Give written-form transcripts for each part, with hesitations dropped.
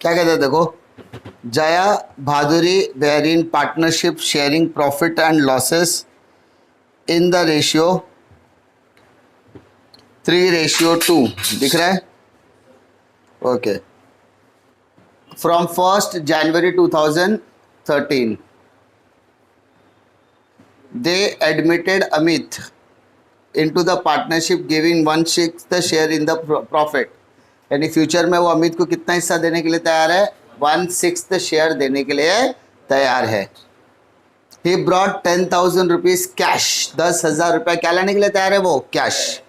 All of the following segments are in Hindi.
क्या कहते हैं देखो, Jaya Bhaduri were in partnership sharing profit and losses in the ratio 3:2 दिख रहा है। Okay, from 1st January 2013 they admitted Amit into the partnership giving 1/6 the share in the profit। यानी फ्यूचर में वो अमित को कितना हिस्सा देने के लिए तैयार है, 1/6 शेयर देने के लिए तैयार है। He brought 10,000 rupees कैश, 10,000 रुपया क्या लाने के लिए तैयार है वो, cash.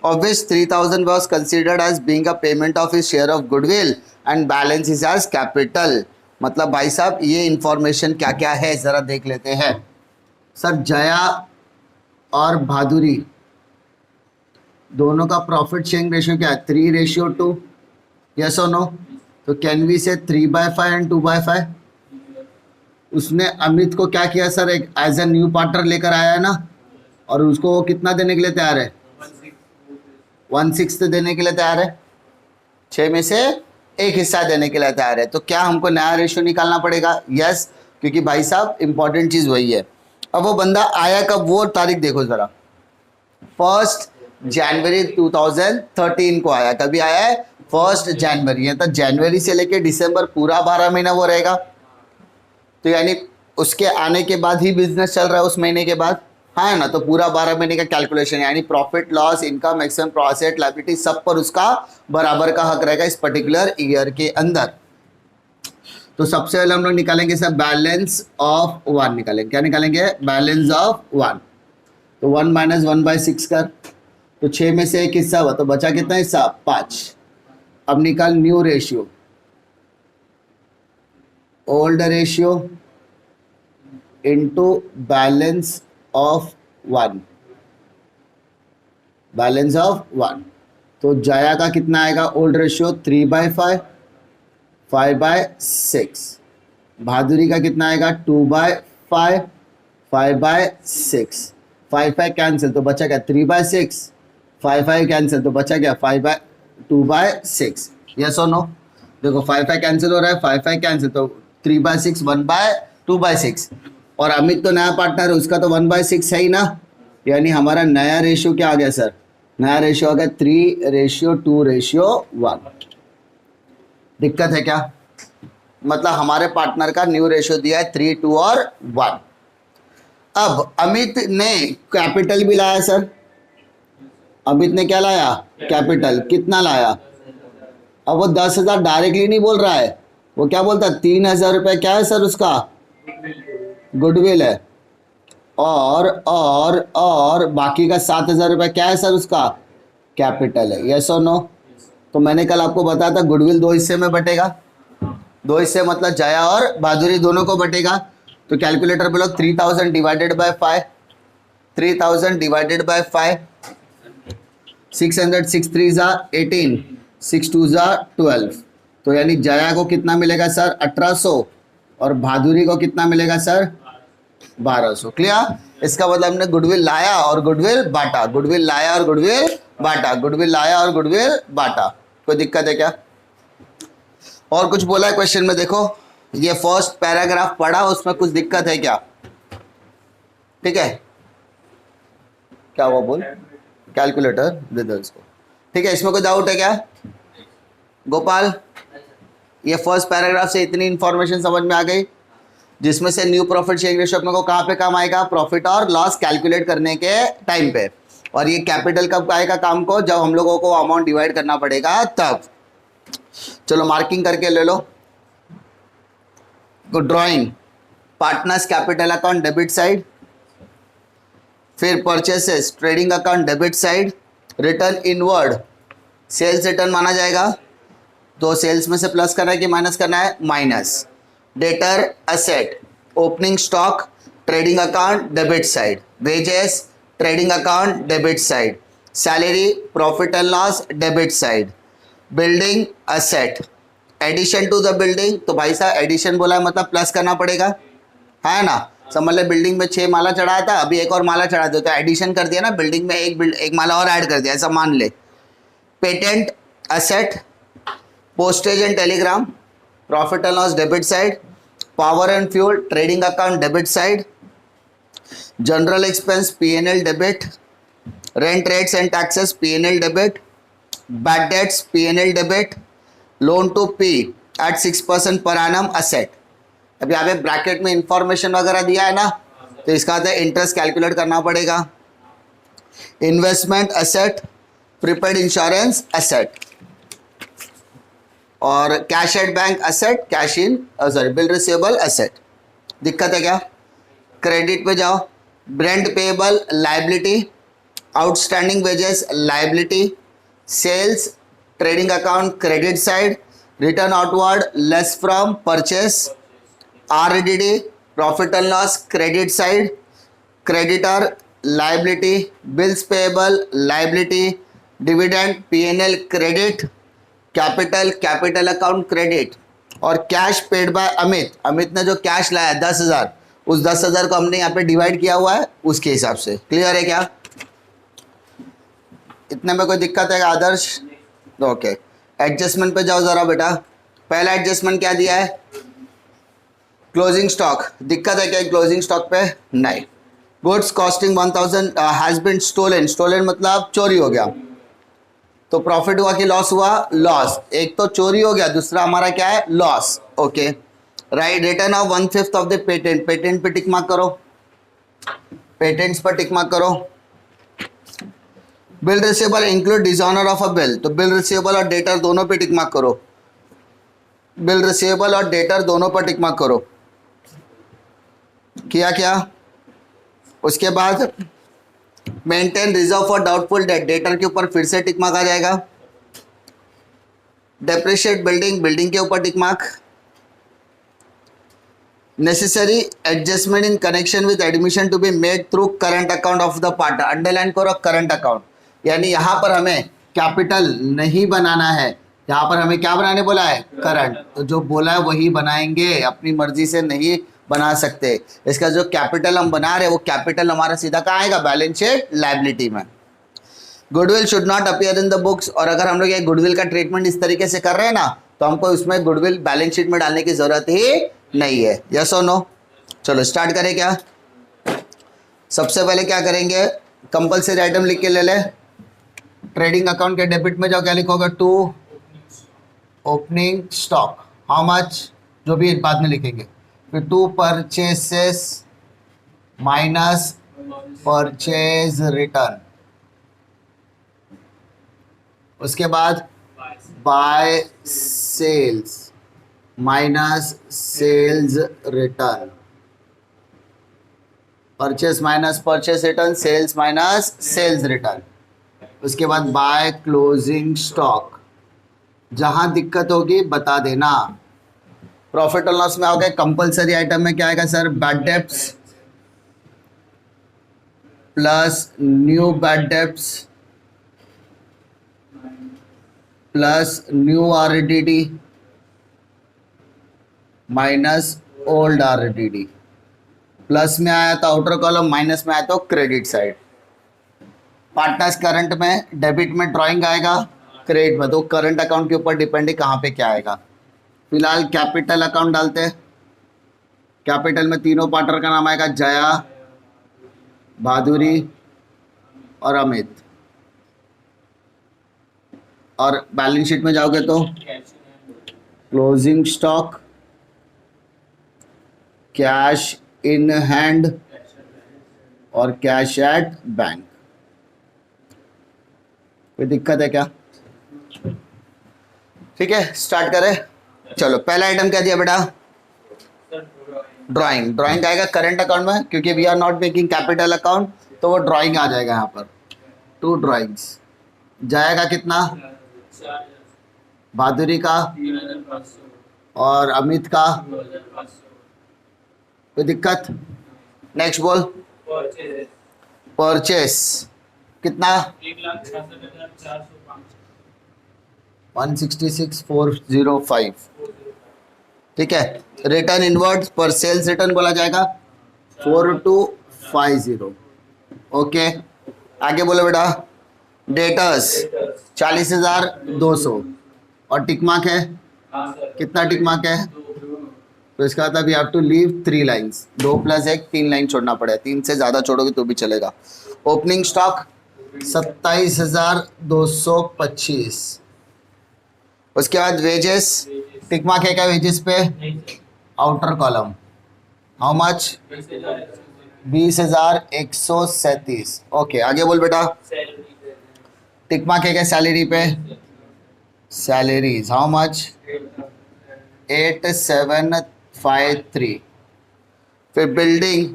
Of which 3,000 was considered as being a payment of his share of goodwill and balance is as capital। मतलब भाई साहब ये इंफॉर्मेशन क्या क्या है जरा देख लेते हैं। सर जया और भादुरी दोनों का प्रॉफिट शेयरिंग रेशियो क्या है, 3:2। यस और नो? तो कैन वी से 3/5 एंड 2/5। उसने अमित को क्या किया सर, एक एज ए न्यू पार्टनर लेकर आया है ना, और उसको वो कितना देने के लिए तैयार है, 1/6 देने के लिए तैयार है, 6 में से एक हिस्सा देने के लिए तैयार है। तो क्या हमको नया रेशियो निकालना पड़ेगा? यस, क्योंकि भाई साहब इंपॉर्टेंट चीज वही है। अब वो बंदा आया कब, वो तारीख देखो जरा, 1st January 2013 को आया। कभी आया है? 1st January। तो जनवरी से लेके दिसंबर पूरा 12 महीना वो रहेगा। तो यानी उसके आने के बाद ही बिजनेस चल रहा है उस महीने के बाद, हाँ ना? तो पूरा 12 महीने का कैलकुलेशन, यानी profit loss income expense profit liability सब पर उसका बराबर का हक रहेगा इस पर्टिकुलर ईयर के अंदर। तो सबसे पहले हम लोग निकालेंगे सर बैलेंस ऑफ 1 निकालेंगे। क्या निकालेंगे? Balance of 1। तो 1 - 1/6 कर, तो 6 में से एक हिस्सा हुआ, तो बचा कितना हिस्सा, 5। अब निकाल new ratio, old ratio into balance of 1, balance of 1। तो जया का कितना आएगा ओल्ड रेशियो, 3/5, 5/6। भादुरी का कितना आएगा, 2/5, 5/6। 5/5 कैंसिल, तो बचा क्या, 3/6। 5/5 कैंसिल, तो बचा क्या, 2/6। यस और नो? देखो 5/5 कैंसिल हो रहा है, 5/5 कैंसिल, तो 3/6, 1/2/6। और अमित तो नया पार्टनर है, उसका तो 1/6 है ही ना। यानी हमारा नया रेशियो क्या आ गया सर, नया रेशियो आ गया 3:2:1। दिक्कत है क्या? मतलब हमारे पार्टनर का न्यू रेशियो दिया है 3, 2 और 1। अब अमित ने कैपिटल भी लाया सर, अमित ने क्या लाया, कैपिटल। कितना लाया? अब वो 10,000 डायरेक्टली नहीं बोल रहा है, वो क्या बोलता है, 3,000 रुपये क्या है सर उसका, गुडविल है। और बाकी का 7,000 रुपये क्या है सर उसका, कैपिटल है। यस और नो? तो मैंने कल आपको बताया था गुडविल 2 हिस्से में बटेगा, 2 हिस्से मतलब जया और भादुरी दोनों को बटेगा। तो कैलकुलेटर बोलो 3,000 डिवाइडेड बाय 5, 3,000 डिवाइडेड बाय 5, 600, 6 3 18, 6 2 12। तो यानी जया को कितना मिलेगा सर, 1,800, और भादुरी को कितना मिलेगा सर, 1,200। क्लियर? इसका मतलब हमने गुडविल लाया और गुडविल बांटा, गुडविल लाया और गुडविल बांटा, गुडविल लाया और गुडविल बांटा। कोई दिक्कत है क्या? और कुछ बोला है क्वेश्चन में? देखो ये फर्स्ट पैराग्राफ पढ़ा, उसमें कुछ दिक्कत है क्या? ठीक है, क्या हुआ बोल, कैलकुलेटर दे दो इसको। ठीक है, इसमें कोई डाउट है क्या गोपाल? ये फर्स्ट पैराग्राफ से इतनी इंफॉर्मेशन समझ में आ गई, जिसमें से न्यू प्रॉफिट शेयरिंग रेशियो अपने को कहाँ पे काम आएगा, प्रॉफिट और लॉस कैलकुलेट करने के टाइम पे। और ये कैपिटल कब आएगा काम को, जब हम लोगों को अमाउंट डिवाइड करना पड़ेगा तब। चलो मार्किंग करके ले लो। Drawing, partners capital account debit side, फिर purchases trading account debit side, return inward sales return माना जाएगा, तो सेल्स में से प्लस करना है कि माइनस करना है, minus. Debtor asset, opening stock trading account debit side, wages trading account debit side, salary profit and loss debit side, building asset addition to the building, तो भाई साहब एडिशन बोला है मतलब प्लस करना पड़ेगा, है ना। समझ ले बिल्डिंग में 6 माला चढ़ाया था, अभी एक और माला चढ़ा दो, तो एडिशन कर दिया ना, बिल्डिंग में एक माला और ऐड कर दिया, ऐसा मान ले। Patent asset, postage and telegram, profit and loss debit side, power and fuel trading account debit side, general expense P&L debit, rent rates and taxes P&L debit, bad debts P&L debit, loan to P at 6% per annum asset. अब यहाँ पे ब्रैकेट में इंफॉर्मेशन वगैरह दिया है ना, तो इसका आता है इंटरेस्ट कैलकुलेट करना पड़ेगा। Investment asset, prepaid insurance asset, और cash at bank asset, cash in sorry bill receivable asset. दिक्कत है क्या? क्रेडिट पे जाओ, rent payable liability, outstanding wages liability, sales trading account credit side, return outward less from purchase, RDD profit and loss credit side, creditor liability, bills payable liability, dividend P&L credit, capital account credit, और cash paid by Amit. Amit ने जो कैश लाया 10,000, उस 10,000 को हमने यहाँ पे डिवाइड किया हुआ है उसके हिसाब से। क्लियर है क्या? इतने में कोई दिक्कत है आदर्श? ओके, एडजस्टमेंट पे जाओ जरा बेटा। पहला एडजस्टमेंट क्या दिया है? Closing stock. दिक्कत है क्या क्लोजिंग स्टॉक पे? नहीं। Goods costing 1000 has been stolen. Stolen मतलब चोरी हो गया, तो प्रॉफिट हुआ कि लॉस हुआ? लॉस। एक तो चोरी हो गया, दूसरा हमारा क्या है? Loss. Okay right. Return of 1/5 of the patent. Patent पे टिक मार्क करो, पेटेंट्स पर टिक मार्क करो। Bill receivable include dishonour of a bill, तो बिल रिसीवेबल और डेटर दोनों पे टिक मार्क करो। बिल रिसीवेबल और डेटर दोनों पर टिक मार्क करो। किया क्या? उसके बाद maintain reserve for doubtful debt, debtor के ऊपर फिर से टिक मार्क आ जाएगा। डेप्रिशिएट बिल्डिंग, बिल्डिंग के ऊपर tick mark. Necessary adjustment in connection with admission to be made through current account of the partner. Underline करो करंट अकाउंट, यानी यहाँ पर हमें कैपिटल नहीं बनाना है, यहाँ पर हमें क्या बनाने बोला है? करंट। तो जो बोला है वही बनाएंगे, अपनी मर्जी से नहीं बना सकते। इसका जो कैपिटल हम बना रहे हैं वो कैपिटल हमारा सीधा कहाँ आएगा? बैलेंस शीट लायबिलिटी में। Goodwill should not appear in the books, और अगर हम लोग ये गुडविल का ट्रीटमेंट इस तरीके से कर रहे हैं ना, तो हमको उसमें गुडविल बैलेंस शीट में डालने की जरूरत ही नहीं है। यस और नो? चलो स्टार्ट करें क्या? सबसे पहले क्या करेंगे? कंपलसरी आइटम लिख के ले ले। ट्रेडिंग अकाउंट के डेबिट में जाओ, क्या लिखोगे? To opening stock, how much, जो भी बाद में लिखेंगे। फिर to purchases minus purchase return. उसके बाद by sales minus sales return. Purchase minus purchase return, sales minus sales return. उसके बाद बाय क्लोजिंग स्टॉक। जहां दिक्कत होगी बता देना। प्रॉफिट और लॉस में आओगे, कंपलसरी आइटम में क्या आएगा sir? Bad debts plus new bad debts plus new RDD minus old RDD। Plus में आया तो आउटर कॉलम, माइनस में आया तो क्रेडिट साइड। पार्टनर्स करंट में, डेबिट में ड्राइंग आएगा, क्रेडिट में तो करंट अकाउंट के ऊपर डिपेंड है कहाँ पे क्या आएगा। फिलहाल कैपिटल अकाउंट डालते हैं। कैपिटल में तीनों पार्टनर का नाम आएगा, जया, भादुरी और अमित। और बैलेंस शीट में जाओगे तो closing stock, cash in hand और कैश एट बैंक। कोई दिक्कत है क्या? ठीक है, स्टार्ट करें। चलो पहला आइटम क्या दिया बेटा? ड्राइंग। ड्राइंग आएगा करंट अकाउंट में, क्योंकि we are not making capital account, तो वो ड्राइंग आ जाएगा यहाँ पर। To drawings. जाएगा कितना? भादुरी का और अमित का। कोई दिक्कत? नेक्स्ट बोल। परचेस कितना? 166,405। ठीक है। रिटर्न इनवर्ड्स पर सेल्स रिटर्न बोला जाएगा 4250। ओके, आगे बोलो बेटा। डेटर्स 40,200 और टिक मार्क है कितना टिक मार्क है? तो इसका मतलब we have to leave 3 lines, 2 + 1 3 line छोड़ना पड़ेगा, 3 से ज़्यादा छोड़ोगे तो भी चलेगा। Opening stock 27,225। उसके बाद वेजेस, टिक मार्क है क्या वेजेस पे? Outer column, how much? 20,137। Okay, आगे बोल बेटा। टिक मार्क है क्या सैलरी पे? Salaries, how much? 8753। फिर बिल्डिंग,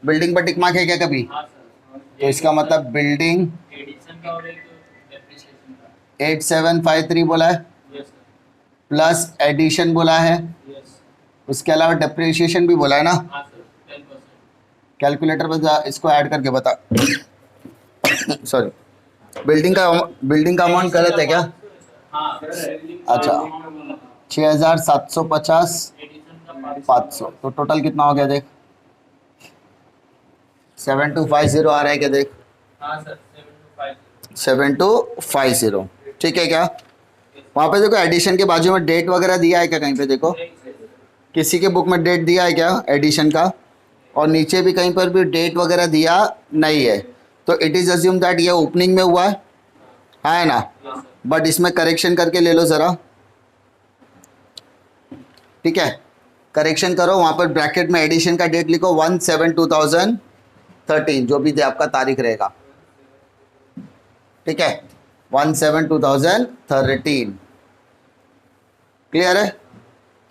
बिल्डिंग पर टिक मार्क है क्या कभी? तो इसका मतलब बिल्डिंग 8753 बोला है, प्लस एडिशन बोला है, उसके अलावा डेप्रिसिएशन भी बोला है ना। कैलकुलेटर पर इसको ऐड करके बता। सॉरी, बिल्डिंग का अमाउंट गलत है क्या? अच्छा, 6,750 500, तो टोटल कितना हो गया देख? 7250 आ रहा है क्या देख? 7250, ठीक है क्या? वहाँ पे देखो एडिशन के बाजू में डेट वगैरह दिया है क्या कहीं पे? देखो किसी के बुक में डेट दिया है क्या एडिशन का? और नीचे भी कहीं पर भी डेट वगैरह दिया नहीं है, तो इट इज़ अज्यूम दैट ये ओपनिंग में हुआ है ना। बट इसमें करेक्शन करके ले लो ज़रा, ठीक है? करेक्शन करो, वहाँ पर ब्रैकेट में एडिशन का डेट लिखो 1/7/2013, जो भी दे आपका तारीख रहेगा, ठीक है? 1/7/2013, क्लियर है?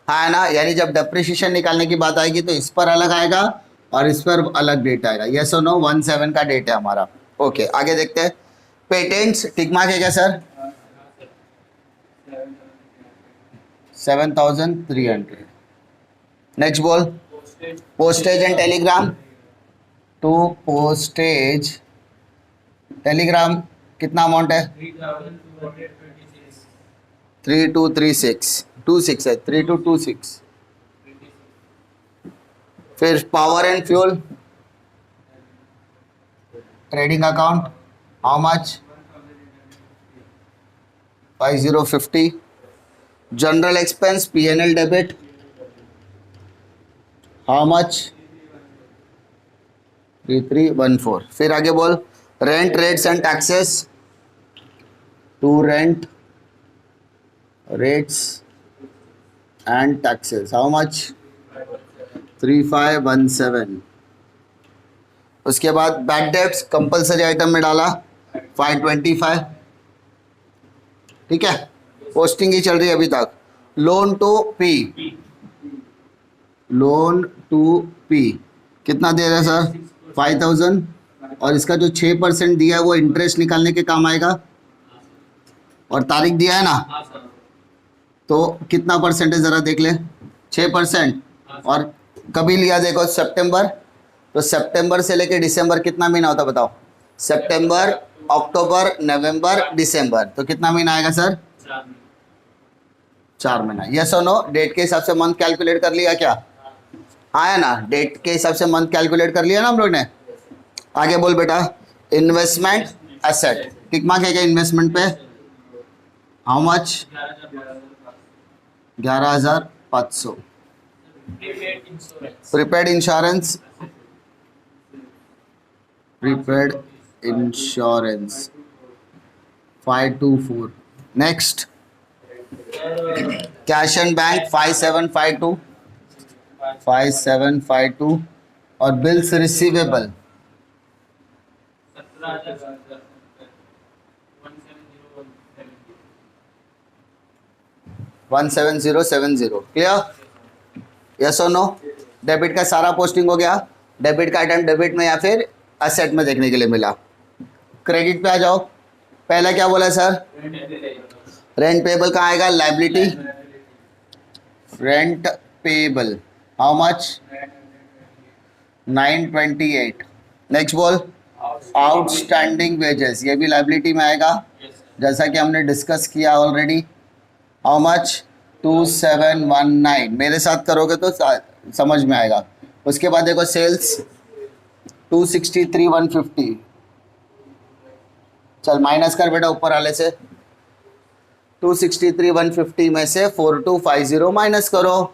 हाँ ना, यानी जब डेप्रिसिएशन निकालने की बात आएगी तो इस पर अलग आएगा और इस पर अलग डेट आएगा। यस और नो? 17 का डेट है हमारा। ओके, आगे देखते हैं। पेटेंट्स, टिक मार्क है क्या सर? 7,300। नेक्स्ट बोल। पोस्टेज एंड टेलीग्राम, तो पोस्टेज टेलीग्राम कितना अमाउंट है? 3236 है, 3226। फिर power and fuel trading account, how much? 5050। General expense P&L debit, how much? 3314। फिर आगे बोल। Rent, rates and taxes, to rent, rates and taxes, how much? 3517। उसके बाद बैड डेब्ट्स कंपलसरी आइटम में डाला 525, ठीक है? पोस्टिंग ही चल रही है अभी तक। Loan to P, loan to P कितना दे रहा है सर? 5000। और इसका जो 6% दिया है वो इंटरेस्ट निकालने के काम आएगा, और तारीख दिया है ना, तो कितना परसेंट है ज़रा देख ले। 6%। और कभी लिया देखो सितंबर, तो सितंबर से लेके दिसंबर कितना महीना होता बताओ? सितंबर, अक्टूबर, नवंबर, दिसंबर, तो कितना महीना आएगा सर? 4 महीना। यस और नो? डेट के हिसाब से मंथ कैलकुलेट कर लिया क्या? आया ना, डेट के हिसाब से मंथ कैलकुलेट कर लिया ना हम लोग ने। आगे बोल बेटा। इन्वेस्टमेंट एसेट, टिक मार्क है क्या इन्वेस्टमेंट पे? How much? 11,500। Prepaid insurance, prepaid insurance 524। Next, cash and bank 5752 और बिल्स रिसीवेबल 17070। क्लियर? यस और नो? डेबिट का सारा पोस्टिंग हो गया। डेबिट का आइटम डेबिट में या फिर असेट में देखने के लिए मिला। क्रेडिट पे आ जाओ। पहला क्या बोला सर? रेंट पेबल कहाँ आएगा? Liability, rent payable, how much? 928। Next बोल। आउटस्टैंडिंग वेजेस, ये भी लाइबिलिटी में आएगा, जैसा कि हमने डिस्कस किया ऑलरेडी। How much? 2719। मेरे साथ करोगे तो समझ में आएगा। उसके बाद देखो सेल्स 263,150। चल माइनस कर बेटा ऊपर वाले से। 263 150 में से 4250 माइनस करो।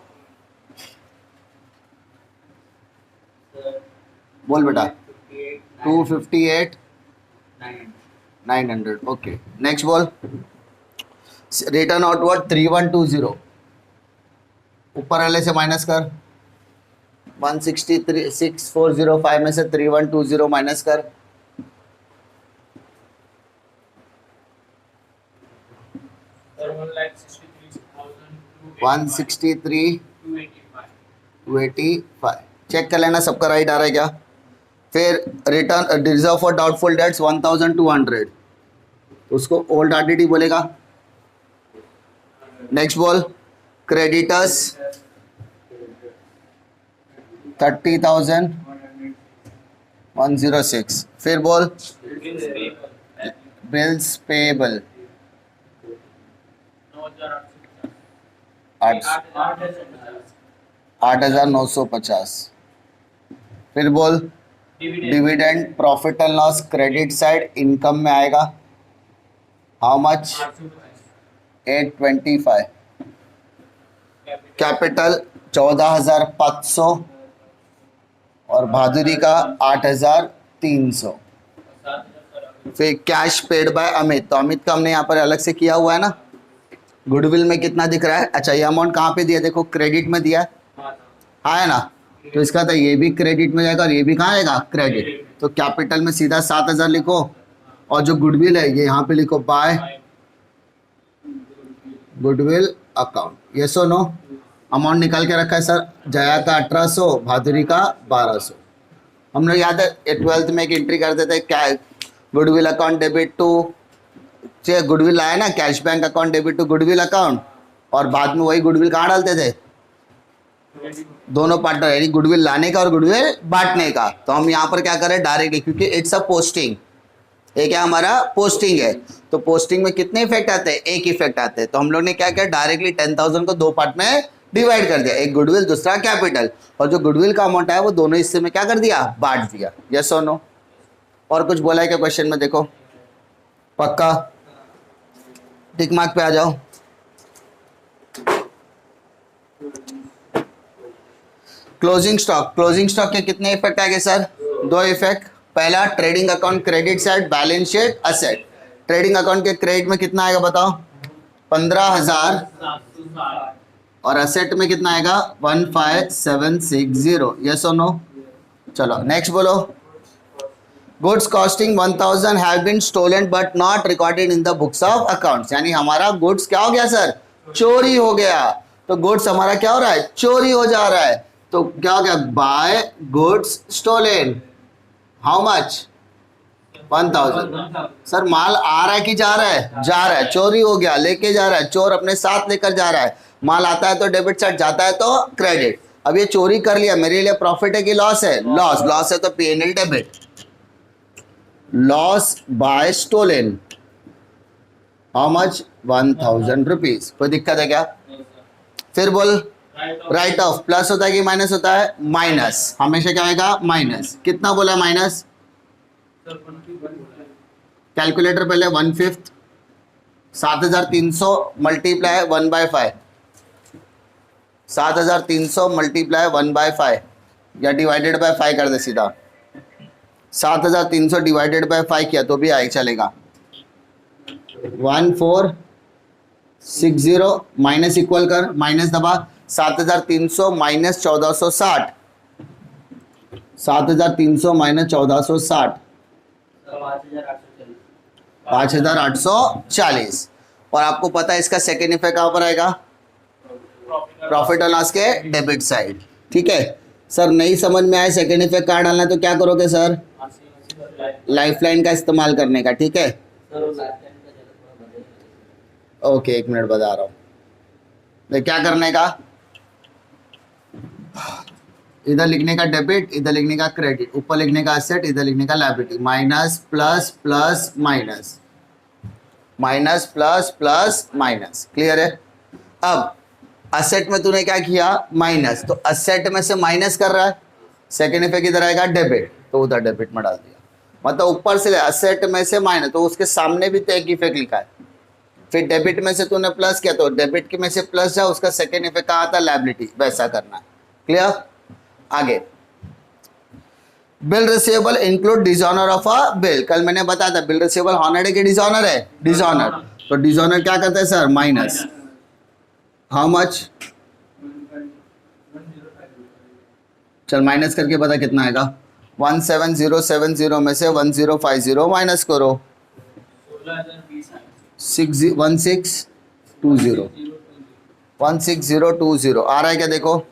बोल बेटा। 258 900। ओके नेक्स्ट बोल। रिटर्न आउटवर्ड 3120 ऊपर वाले से माइनस कर। 163 6405 में से 3120 माइनस कर। 163 285 चेक कर लेना सबका राइट आ रहा है क्या। फिर return reserve for doubtful debts 1200 उसको ओल्ड आरडीडी बोलेगा। नेक्स्ट बोल। क्रेडिटर्स 30,106। फिर बोल। Bills payable 8,950। फिर बोल। Dividend profit and loss credit side income में आएगा हाउ मच 825। कैपिटल 14,500 और बहादुरी का 8,300। फिर कैश पेड बाय अमित, तो अमित का हमने यहाँ पर अलग से किया हुआ है ना। गुडविल में कितना दिख रहा है। अच्छा ये अमाउंट कहाँ पे दिया, देखो क्रेडिट में दिया है ना, तो इसका तो ये भी क्रेडिट में जाएगा और ये भी कहाँ आएगा क्रेडिट। तो कैपिटल में सीधा 7,000 लिखो और जो गुडविल है ये यहाँ पे लिखो बाय गुडविल अकाउंट। यस और नो। अमाउंट निकाल के रखा है सर। जया का 1800 बहादुरी का 1200। हम लोग याद है 12th में एक एंट्री करते थे क्या, goodwill account debit to goodwill आया ना, cash bank account debit to goodwill account, और बाद में वही गुडविल कहाँ डालते थे, दोनों पार्टनर, यानी गुडविल लाने का और गुडविल बांटने का। तो हम यहाँ पर क्या करें डायरेक्टली, क्योंकि इट्स अ पोस्टिंग, ये क्या हमारा पोस्टिंग है, तो पोस्टिंग में कितने इफेक्ट आते हैं, एक इफेक्ट आते हैं। तो हम लोग ने क्या किया डायरेक्टली 10,000 को दो पार्ट में डिवाइड कर दिया, एक गुडविल दूसरा कैपिटल, और जो गुडविल का अमाउंट आया वो दोनों हिस्से में क्या कर दिया बांट दिया। यस और नो। और कुछ बोला है क्या क्वेश्चन में, देखो पक्का टिक मार्क पे आ जाओ। क्लोजिंग स्टॉक, क्लोजिंग स्टॉक के कितने इफेक्ट आएंगे सर, दो इफेक्ट। पहला trading account credit side balance sheet asset, trading account के क्रेडिट में कितना आएगा बताओ 15,000 और असेट में कितना आएगा 15,760। यस और नो। चलो नेक्स्ट बोलो। Goods costing 1,000 have been stolen but not recorded in the books of accounts, यानी हमारा गुड्स क्या हो गया सर, चोरी हो गया। तो गुड्स हमारा क्या हो रहा है, चोरी हो जा रहा है। तो क्या हो गया, by goods stolen how much 1,000। Sir माल आ रहा है कि जा रहा है, जा रहा है, चोरी हो गया, लेके जा रहा है, चोर अपने साथ लेकर जा रहा है। माल आता है तो डेबिट साइड, जाता है तो क्रेडिट। अब ये चोरी कर लिया, मेरे लिए प्रॉफिट है कि लॉस है, लॉस, लॉस है तो P&L debit, loss by stolen how much 1,000 rupees. कोई दिक्कत है क्या। फिर बोल राइट ऑफ, प्लस होता है कि माइनस होता है, माइनस, हमेशा क्या आएगा माइनस। कितना बोला माइनस, कैलकुलेटर पहले 1/5, 7,300 मल्टीप्लाई 1/5, 7,300 मल्टीप्लाई 1/5 या डिवाइडेड बाय 5 कर दे सीधा, 7,300 डिवाइडेड बाय 5 किया तो भी आए चलेगा। 1460 माइनस इक्वल कर, माइनस दबा, 7,300 माइनस 1,460, 7,300 माइनस 1,460 5,840। और आपको पता है इसका सेकेंड इफेक्ट कहाँ पर आएगा, प्रॉफिट और लॉस के डेबिट साइड। ठीक है सर, नहीं समझ में आए सेकेंड इफेक्ट कहाँ डालना है तो क्या करोगे सर, लाइफलाइन का इस्तेमाल करने का। ठीक है ओके, एक मिनट बता रहा हूँ। क्या करने का, इधर लिखने का डेबिट, इधर लिखने का क्रेडिट, ऊपर लिखने का एसेट, इधर लिखने का liability, minus plus plus minus, minus plus plus minus. Clear है। अब असेट में तूने क्या किया माइनस, तो असेट में से माइनस कर रहा है, सेकेंड इफेक्ट इधर आएगा डेबिट, तो उधर डेबिट में डाल दिया। मतलब ऊपर से असेट में से माइनस, तो उसके सामने भी तो एक इफेक्ट लिखा है, फिर डेबिट में से तूने प्लस किया तो डेबिट के में से प्लस जा, उसका सेकेंड इफेक्ट कहाँ आता, लायबिलिटी, वैसा करना है। क्लियर? आगे, bill receivable include dishonour of a bill. कल मैंने बताया था बिल रिसीवेबल हॉनर्ड है कि डिसऑनर है, डिसऑनर। तो डिसऑनर क्या करता है सर, माइनस हाउ मच, चल माइनस करके पता कितना आएगा, 17070 में से 1050 माइनस करो, 1620 आ रहा है क्या, देखो।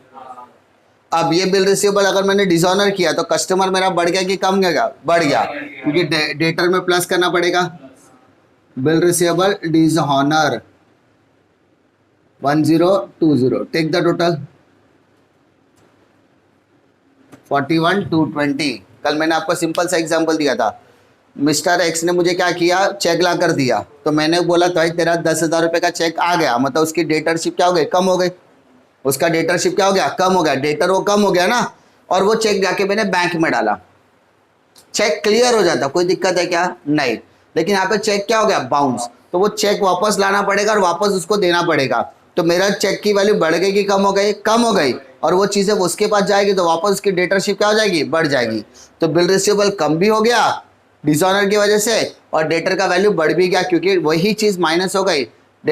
अब ये बिल रिसीवेबल अगर मैंने डिसऑनर किया तो कस्टमर मेरा बढ़ गया कि कम गया, बढ़ गया, क्योंकि डेटर में प्लस करना पड़ेगा। Bill receivable dishonour 1020, take the total 41,220। कल मैंने आपको सिंपल सा एग्जांपल दिया था, मिस्टर एक्स ने मुझे क्या किया, चेक ला कर दिया, तो मैंने बोला भाई तेरा 10,000 रुपये का चेक आ गया, मतलब उसकी डेटरशिप क्या हो गई, कम हो गई, उसका डेटरशिप क्या हो गया, कम हो गया, डेटर वो कम हो गया ना, और वो चेक जाके मैंने बैंक में डाला, चेक क्लियर हो जाता, कोई दिक्कत है क्या, नहीं। लेकिन यहाँ पे चेक क्या हो गया, बाउंस, तो वो चेक वापस लाना पड़ेगा और वापस उसको देना पड़ेगा। तो मेरा चेक की वैल्यू बढ़ गई कि कम हो गई, कम हो गई, और वो चीज़ें उसके पास जाएगी तो वापस उसकी डेटरशिप क्या हो जाएगी, बढ़ जाएगी। तो बिल रिसीवेबल कम भी हो गया डिसऑनर की वजह से, और डेटर का वैल्यू बढ़ भी गया, क्योंकि वही चीज़ माइनस हो गई।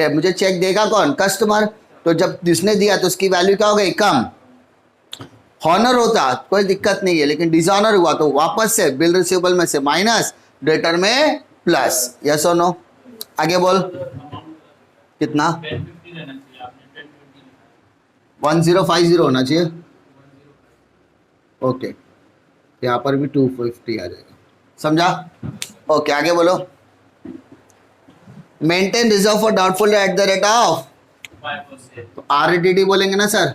मुझे चेक देगा कौन, कस्टमर, तो जब जिसने दिया तो उसकी वैल्यू क्या हो गई, कम। हॉनर होता कोई दिक्कत नहीं है, लेकिन डिसऑनर हुआ तो वापस से बिल रिसीवेबल में से माइनस, डेटर में प्लस। यस और नो? आगे बोल, कितना, 1050 होना चाहिए, ओके, यहाँ पर भी 250 आ जाएगा, समझा? ओके, आगे बोलो, maintain reserve for doubtful at the rate of, तो RTD बोलेंगे ना सर,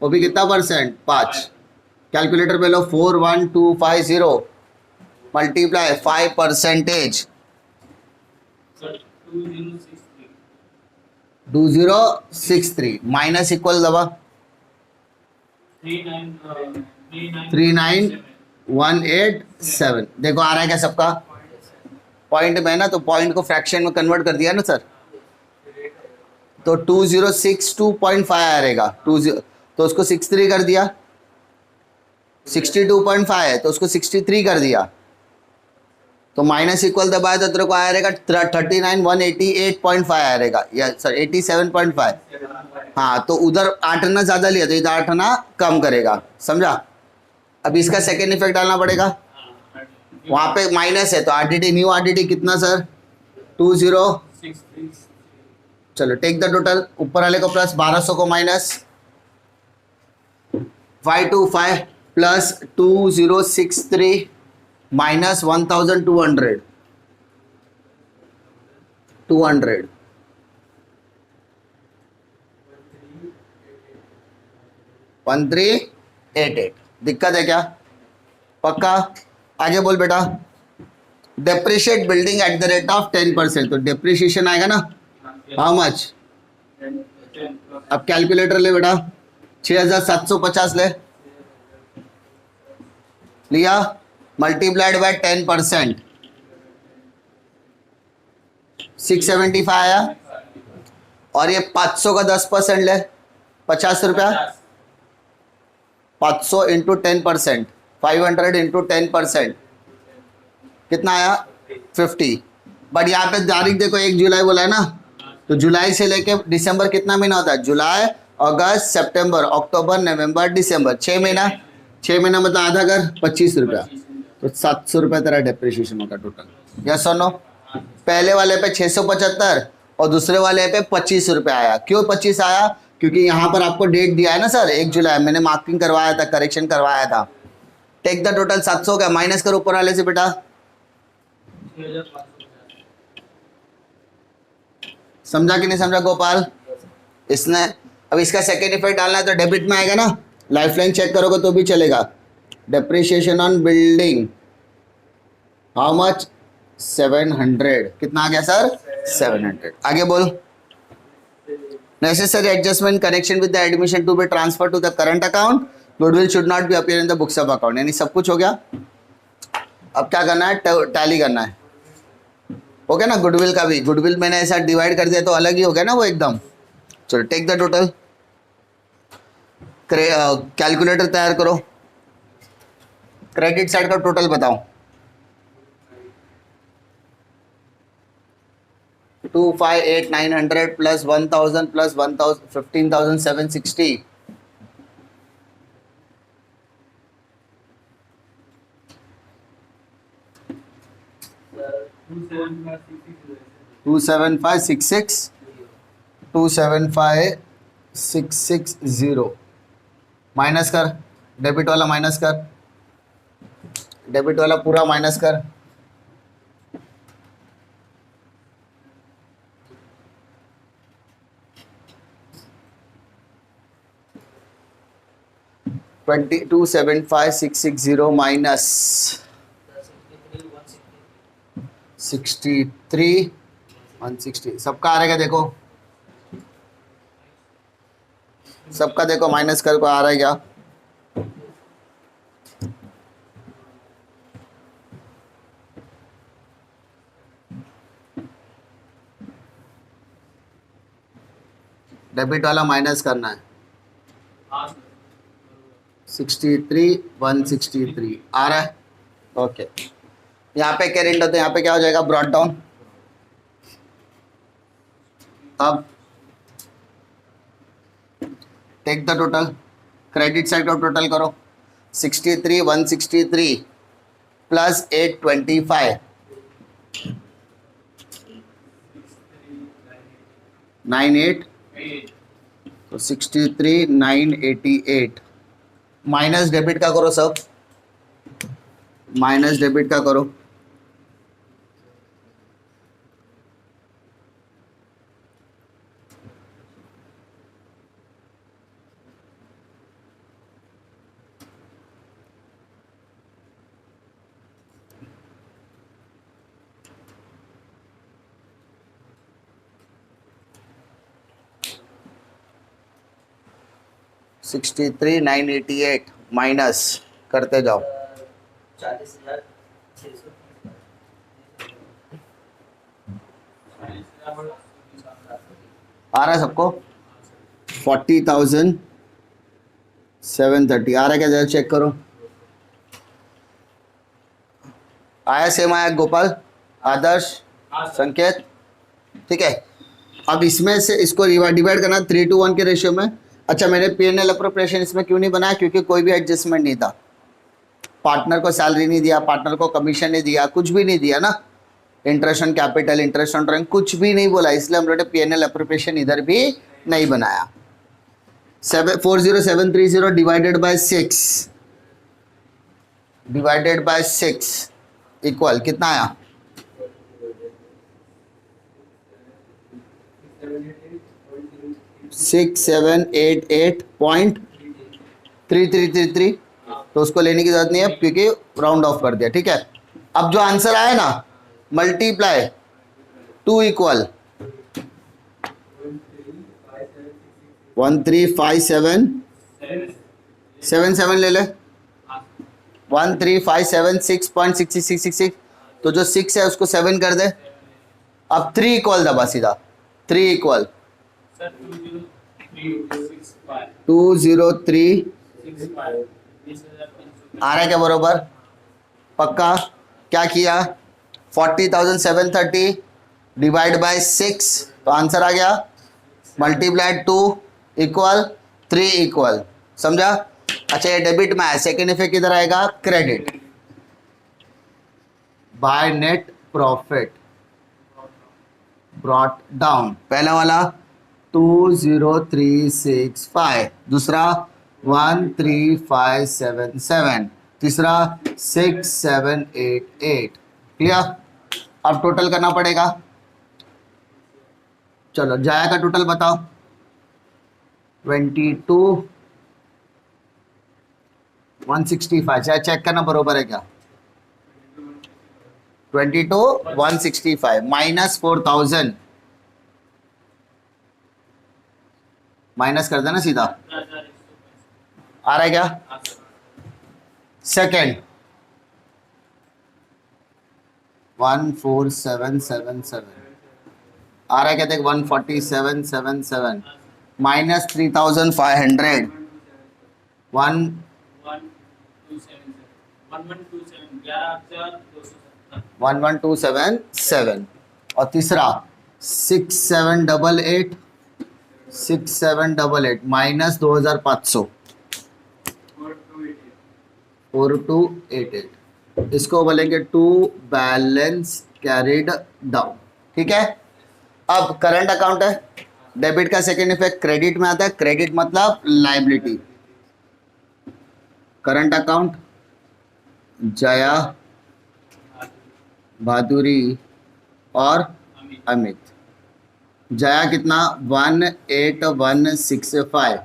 वो भी कितना परसेंट, 5। कैलकुलेटर पे लो, 41250 मल्टीप्लाई 5%, 2063 माइनस इक्वल दबा 39187। देखो आ रहा है क्या सबका, पॉइंट में ना, तो पॉइंट को फ्रैक्शन में कन्वर्ट कर दिया ना सर, तो 2062.5 आएगा, 20, तो उसको 63 कर दिया, 62.5 है तो उसको 63 कर दिया, तो माइनस इक्वल दबाया तो तेरे को आएगा 39,188.5 आएगा, या सर 87.5। हाँ, तो उधर 8 आना ज़्यादा लिया तो इधर 8 आना कम करेगा, समझा? अब इसका सेकेंड इफेक्ट डालना पड़ेगा, वहाँ पे माइनस है तो RTD, न्यू RTD कितना सर, 2063। चलो टेक द टोटल, ऊपर वाले को प्लस, 1200 को माइनस, 525 प्लस 2063 माइनस 1200, 200, 1388। दिक्कत है क्या, पक्का? आगे बोल बेटा, depreciate building at the rate of 10%, तो डेप्रिशिएशन आएगा ना, हाउ मच, अब कैलकुलेटर ले बेटा, 6750 ले लिया, मल्टीप्लाइड बाय 10%, 675 आया, और ये 500 का 10% ले, 50 रुपया, 500 इंटू 10%, 500 इंटू 10% कितना आया, 50। बट यहाँ पे तारीख देखो 1 जुलाई बोला है ना, तो जुलाई से लेके दिसंबर कितना महीना होता है, जुलाई अगस्त सितंबर अक्टूबर नवंबर दिसंबर, 6 महीना, 6 महीना मतलब आधा कर 25 रुपया, तो 700 रुपये तेरा डेप्रिशिएशन होगा टोटल। यस और नो? पहले वाले पे 675 और दूसरे वाले पे 25 रुपये आया। क्यों 25 आया, क्योंकि यहाँ पर आपको डेट दिया है ना सर, 1 जुलाई, मैंने मार्किंग करवाया था, करेक्शन करवाया था। टेक द टोटल 700 का माइनस कर ऊपर वाले से बेटा, समझा कि नहीं समझा गोपाल? इसने अब इसका सेकेंड इफेक्ट डालना है तो डेबिट में आएगा ना, लाइफलाइन चेक करोगे तो भी चलेगा। Depreciation on building how much, 700, कितना आ गया सर, 700। आगे बोल, necessary adjustment connection with the admission to be transfer to the current account, goodwill should not be appear in the books of account, यानी सब कुछ हो गया। अब क्या करना है, टैली करना है। ओके ना, गुडविल का भी, गुडविल मैंने ऐसा डिवाइड कर दिया तो अलग ही हो गया ना वो एकदम। चलो टेक द टोटल, कैलकुलेटर तैयार करो, क्रेडिट साइड का टोटल बताओ। 258,900 प्लस 1,000 प्लस 1,000 15,760 275,660 275,660 माइनस कर, डेबिट वाला माइनस कर, डेबिट वाला पूरा माइनस कर, 275,660 माइनस 63,160, सबका आ रहेगा देखो, सबका देखो माइनस कर को आ रहा है क्या? डेबिट वाला माइनस करना है, 63,163 आ रहा है। ओके, यहाँ पे करेंट होते, यहाँ पे क्या हो जाएगा, ब्रॉट डाउन। अब take the total, credit side का टोटल करो, 63,163 प्लस 825 98, तो 63,988 माइनस डेबिट का करो सब, माइनस डेबिट का करो, सिक्सटी थ्री 988 माइनस करते जाओ, 40,600 आ रहा है सबको, 40,730 आ रहा है क्या, जरा चेक करो, आया सेम आया गोपाल, आदर्श, संकेत, ठीक है। अब इसमें से इसको डिवाइड करना 3:1 के रेशियो में। अच्छा, मैंने P&L अप्रोप्रिएशन इसमें क्यों नहीं बनाया, क्योंकि कोई भी एडजस्टमेंट नहीं था, पार्टनर को सैलरी नहीं दिया, पार्टनर को कमीशन नहीं दिया, कुछ भी नहीं दिया ना, interest on capital, interest on rank, कुछ भी नहीं बोला, इसलिए हम लोगों ने P&L अप्रोप्रिएशन इधर भी नहीं बनाया। 47,730 डिवाइडेड बाय 6 इक्वल कितना आया, 6788.3333, तो उसको लेने की जरूरत नहीं है क्योंकि राउंड ऑफ कर दिया, ठीक है। अब जो आंसर आया ना, मल्टीप्लाई 2 इक्वल 135777 ले ले, 1357.66666, तो जो 6 है उसको 7 कर दे। अब 3 इक्वल दबा सीधा, 3 इक्वल 203 आ रहा है क्या बरोबर, पक्का। क्या किया, 40,730 डिवाइड बाय 6, तो आंसर आ गया, मल्टीप्लाइड 2 इक्वल 3 इक्वल, समझा। अच्छा, ये डेबिट में है, सेकेंड इफेक्ट किधर आएगा, credit by net profit brought down, पहला वाला 20365, दूसरा 13577, तीसरा 6788, क्लियर। अब टोटल करना पड़ेगा, चलो जाया का टोटल बताओ, 22,165, चेक करना बरोबर है क्या, 22,165 माइनस 4,000, माइनस कर देना सीधा, आ रहा है क्या। सेकेंड 14777 आ रहा है क्या? देख 14777 माइनस 3500 1 11277 और तीसरा 6788 माइनस 2500 4288 इसको बोलेंगे टू बैलेंस कैरिड डाउन। ठीक है, अब करंट अकाउंट है, डेबिट का सेकेंड इफेक्ट क्रेडिट में आता है। क्रेडिट मतलब liability. Current account Jaya, Bhaduri और अमित। जया कितना 18165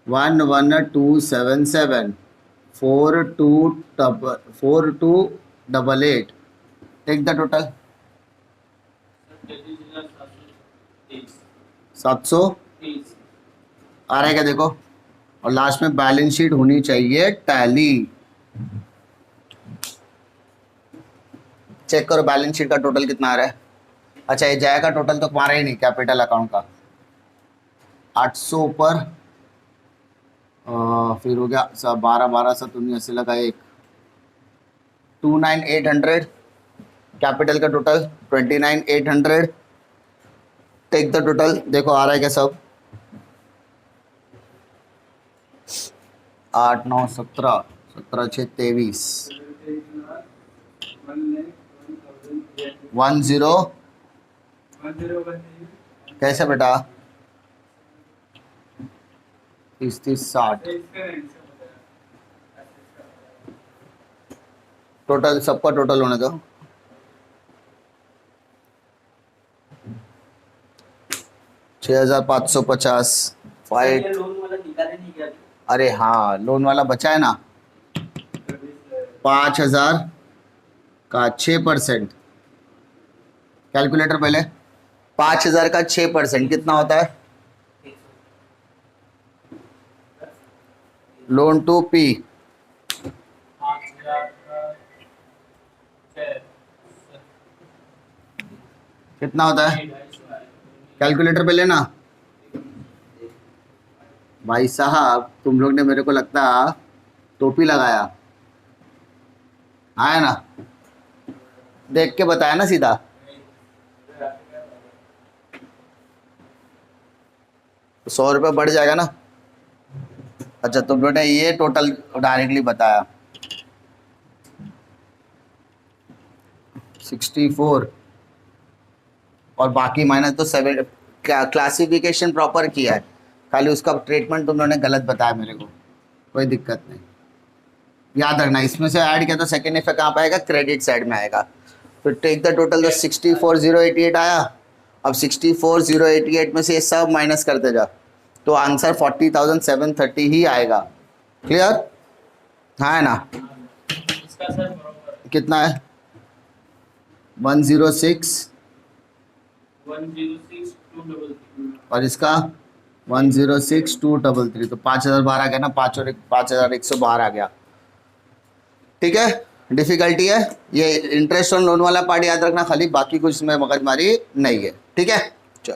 11277 4288 टेक द टोटल 700 आ रहा है क्या देखो, और लास्ट में बैलेंस शीट होनी चाहिए टैली। चेक करो बैलेंस शीट का टोटल कितना आ रहा है। अच्छा ये जया का टोटल तो तुम्हारा ही नहीं, कैपिटल अकाउंट का 800 ऊपर फिर हो गया 12 7 80 लगा 1 29800 कैपिटल का टोटल 29800 टेक द टोटल देखो आ रहा है क्या सब 8 9 17 17 6 23 10 कैसे बेटा 30 30 60 टोटल सबका टोटल होने दो 6550 फाइट। अरे हाँ लोन वाला बचा है ना 5000 का 6%। कैलकुलेटर पहले 5000 का 6% कितना होता है? लोन टू पी कितना होता है? कैलकुलेटर पे लेना भाई साहब, तुम लोग ने मेरे को लगता टोपी लगाया है ना, देख के बताया ना सीधा। तो 100 रुपये बढ़ जाएगा ना। अच्छा तुम लोग ने ये टोटल डायरेक्टली बताया 64 और बाकी माइनस तो 7। क्लासिफिकेशन प्रॉपर किया है, खाली उसका ट्रीटमेंट तुम लोगों ने गलत बताया मेरे को, कोई दिक्कत नहीं। याद रखना इसमें से ऐड किया तो सेकेंड इफेक्ट कहाँ पे आएगा? क्रेडिट साइड में आएगा। तो टेक द टोटल तो 64088 आया। अब 64088 में से ये सब माइनस करते जा तो आंसर 40,730 ही आएगा। क्लियर? हाँ है ना? कितना है? 106 और इसका 106,233 तो 5000 बाहर आ गया ना, 5 और 5100 बाहर आ गया। ठीक है, डिफिकल्टी है ये इंटरेस्ट ऑन लोन वाला पार्ट याद रखना खाली, बाकी कुछ में मगजमारी नहीं है। ठीक है।